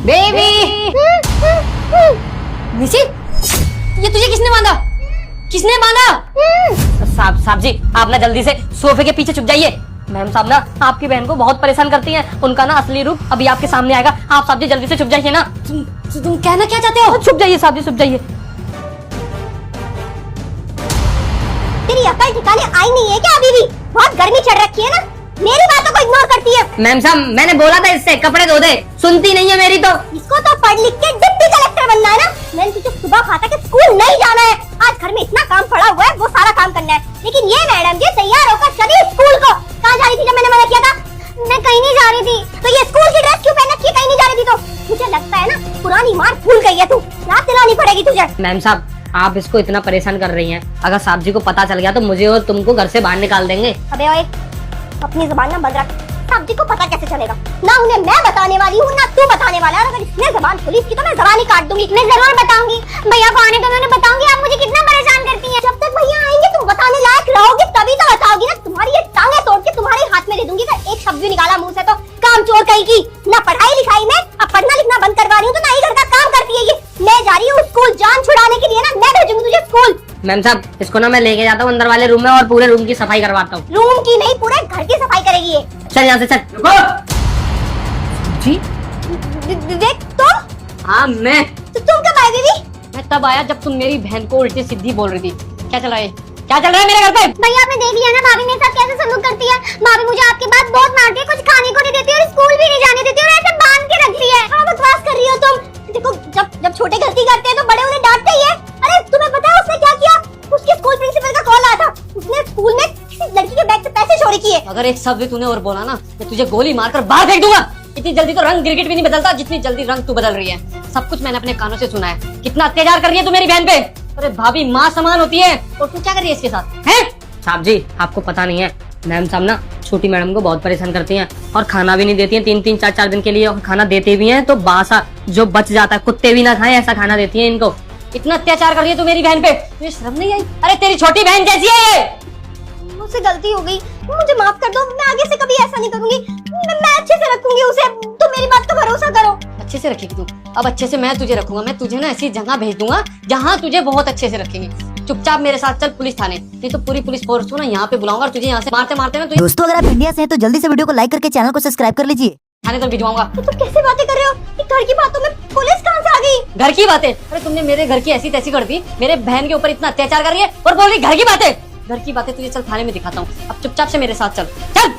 Baby. Nishi, ये तुझे किसने बांधा? किसने बांधा? साहब जी, आप ना जल्दी से सोफे के पीछे छुप जाइए। मैम साहब ना आपकी बहन को बहुत परेशान करती हैं। उनका ना असली रूप अभी आपके सामने आएगा। आप साहब जी जल्दी से छुप जाइए ना। तुम कहना क्या चाहते हो? छुप जाइए साहब जी, छुप जाइए। तेरी अकल ठिकाने आई नहीं है क्या अभी भी? बहुत गर्मी चढ़ रखी है ना, मेरी बातों को इग्नोर करती है। मैम साहब, मैंने बोला था इससे कपड़े धो दे, सुनती नहीं है मेरी तो। इसको तो पढ़ लिख के डिप्टी कलेक्टर बनना है ना। मैंने तुझे सुबह कहा था कि स्कूल नहीं जाना है। आज घर में इतना काम पड़ा हुआ है, वो सारा काम करना है। लेकिन ये मैडम जी तैयार होकर चली स्कूल को। कहाँ जा रही थी जब मैंने मना किया था? मैं कहीं नहीं जा रही थी। तो ये स्कूल की ड्रेस क्यों पहन रखी है? कहीं नहीं जा रही थी तो? मुझे लगता है ना पुरानी मार भूल गई है तू। याद दिलानी पड़ेगी तुझे। मैम साहब, आप इसको इतना परेशान कर रही हैं। अगर साहब जी को पता चल गया तो मुझे और तुमको घर से बाहर निकाल देंगे। अबे ओए, अपनी जुबान ना बंद रख। साहब जी को पता कैसे चलेगा? ना उन्हें मैं बताने वाली हूँ ना तू बताने वाला है। अगर इसने जुबान खोली इसकी तो मैं जुबान ही काट दूंगी। मैं जरूर बताऊंगी। भैया को आने तो मैंने बताऊंगी। आप मुझे कितना परेशान करती हैं। जब तक भैया आएंगे तुम बताने लायक रहोगे तभी तो बताओगी ना। तुम्हारी ये टांगे तोड़ के तुम्हारे हाथ में दे दूंगी। अगर एक शब्द भी निकाला मुंह से तो काम चोर कहेगी। ना पढ़ाई लिखाई में अब पढ़ना लिखना बंद करवा रही हूँ तो ना ही घर का काम करती है ये। मैं जा रही हूँ स्कूल, जान छुड़ाने के लिए ना मैं भेजूंगी तुझे स्कूल। मैम साहब, इसको ना मैं लेके जाता हूँ अंदर वाले रूम में और पूरे रूम की सफाई करवाता हूँ। रूम की नहीं, पूरे घर की सफाई करेगी ये। चल यहाँ से चल। जी देख तुम। हाँ मैं। तो तुम कब आए दीदी? मैं तब आया जब तुम मेरी बहन को उल्टी सीधी बोल रही थी। क्या चल रहा है? क्या चल रहा है मेरे घर पे? भैया आपने देख लिया ना भाभी मेरे साथ कैसे सलूक करती है। भाभी मुझे आपके बाद बहुत मारती है, कुछ खाने को नहीं देती और स्कूल भी नहीं जाने देती और ऐसे बांध के रखती है। हाँ बकवास कर रही हो तुम। देखो जब छोटे गलती करते हैं तो बड़े उन्हें डांटते ही है। अरे तुम्हें पता है उसने क्या किया? उसके स्कूल प्रिंसिपल का कॉल आया था। उसने स्कूल में किसी लड़की के बैग से पैसे चोरी किए। अगर एक शब्द तूने और बोला ना मैं तुझे गोली मारकर बाहर फेंक दूंगा। इतनी जल्दी तो रंग गिरगिट भी नहीं बदलता जितनी जल्दी रंग तू बदल रही है। सब कुछ मैंने अपने कानों से सुना है। कितना अत्याचार कर रही है तू मेरी बहन पे। अरे भाभी माँ समान होती है और तू क्या कर रही है इसके साथ? हैं? साहब जी, आपको पता नहीं है, मैम साहब ना छोटी मैडम को बहुत परेशान करती हैं और खाना भी नहीं देती हैं 3-3 4-4 दिन के लिए। और खाना देते भी हैं तो बासा जो बच जाता है, कुत्ते भी ना खाएं ऐसा खाना देती हैं इनको। इतना अत्याचार कर रही है तू मेरी बहन पे, तुझे शर्म नहीं आई? अरे तेरी छोटी बहन कैसी है? मुझसे गलती हो गई, मुझे माफ कर दो। मैं आगे से कभी ऐसा नहीं करूंगी। मैं अच्छे से रखूंगी उसे। तुम मेरी बात का भरोसा करो। अच्छे से रखेगी तू? अब अच्छे से मैं तुझे रखूंगा। मैं तुझे ना ऐसी जगह भेज दूंगा जहाँ तुझे बहुत अच्छे से रखेंगे। चुपचाप मेरे साथ चल पुलिस थाने, नहीं तो पूरी पुलिस फोर्स को ना यहाँ पे बुलाऊंगा और तुझे यहाँ से मारते मारते ना तुझे दोस्तों अगर आप इंडिया से हैं तो जल्दी से वीडियो को लाइक करके चैनल को सब्सक्राइब कर लीजिए। थाने तक भिजवाऊंगा। तुम कैसे बातें कर रहे हो? घर की बातों में पुलिस कहाँ से आ गई? घर की बातें? अरे तुमने मेरे घर की ऐसी तैसी कर दी। मेरे बहन के ऊपर इतना अत्याचार कर रही है और बोल रही घर की बातें। घर की बातें तुझे चल थाने में दिखाता हूँ। अब चुपचाप से मेरे साथ चल। चल।